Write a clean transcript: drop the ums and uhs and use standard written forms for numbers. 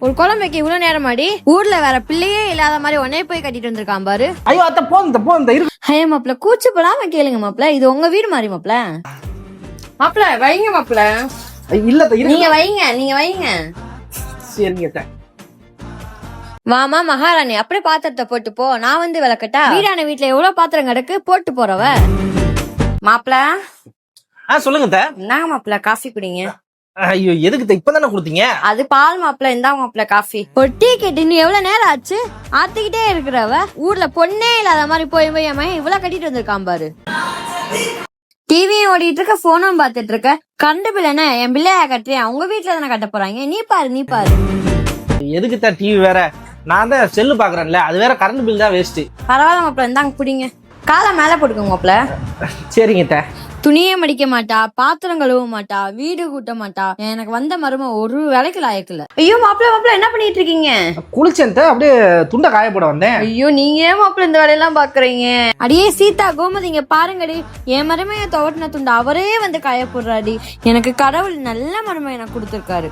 ஒரு குழம்பு வைக்க இவ்வளவு நேரமாடி? ஊர்ல வேற பிள்ளையே இல்லாத மாதிரி உடனே போய் கட்டிட்டு வந்திருக்கான் பாரு. ஐயோ அத்த போந்த இருக்கு. ஐயா மாப்பிள்ள கூச்சு போடாம கேளுங்க மாப்பிள்ள, இது உங்க வீடு மாதிரி மாப்பிள்ள. மாப்பிள்ள வைங்க மாப்பிள்ள. இல்ல நீங்க வைங்க, நீங்க வைங்க. சரிங்க. வாமா மகாராணி, அப்படியே பாத்திரத்தை போட்டு போ, நான் வந்து விளக்கட்டா? வீடான வீட்டுல எவ்வளவு பாத்திரம் கிடக்கு, போட்டு போறவ. மாப்பிள்ள சொல்லுங்க. இந்தாங்க மாப்பிள்ள, காஃபி குடிங்க. ஐயோ எதுக்கு இப்பதானே கொடுத்தீங்க? அது பால் மாப்பிள்ள, இந்தாங்க மாப்பிள்ள காஃபி. ஒரு டீ கேட்டு இன்னும் எவ்வளவு நேரம் ஆச்சு? ஆத்திக்கிட்டே இருக்கிறவ ஊர்ல பொண்ணே இல்லாத மாதிரி போய் போய் இவ்வளவு கட்டிட்டு வந்திருக்கான் பாரு. டிவியும் ஓடிட்டு இருக்க, போனும் பாத்துட்டு இருக்க. கண்டு பிள்ளைன என் பிள்ளையா கட்டுறேன், உங்க வீட்டுல தானே கட்ட போறாங்க. நீ பாரு நீ பாரு. எதுக்கு டிவி வேற? நான் தான் செல்லு பாக்குறேன்ல, அது வேற கரண்ட் பில் தான் வேஸ்ட். பரவாயில்ல மாப்பிள்ள, இந்தாங்க குடிங்க. காலை மேல போட்டுக்கோங்க மாப்பிள்ள. சரிங்க. துணியே மடிக்க மாட்டா, பாத்திரம் கழுவ மாட்டா, வீடு கூட்ட மாட்டா. எனக்கு வந்த மரும ஒரு வேலைக்கு லாயக்கல. ஐயோ மாப்பிள்ள என்ன பண்ணிட்டு இருக்கீங்க? குளிச்சேன், அப்படியே துண்டை காய போட வந்தேன். ஐயோ நீங்க ஏன் மாப்பிள்ள இந்த வேலையெல்லாம் பாக்குறீங்க? அடியே சீதா கோமதிங்க பாருங்கடி, என் மருமைய துவட்டின துண்டு அவரே வந்து காய போடுறாடி. எனக்கு கடவுள் நல்ல மருமைய எனக்கு கொடுத்துருக்காரு.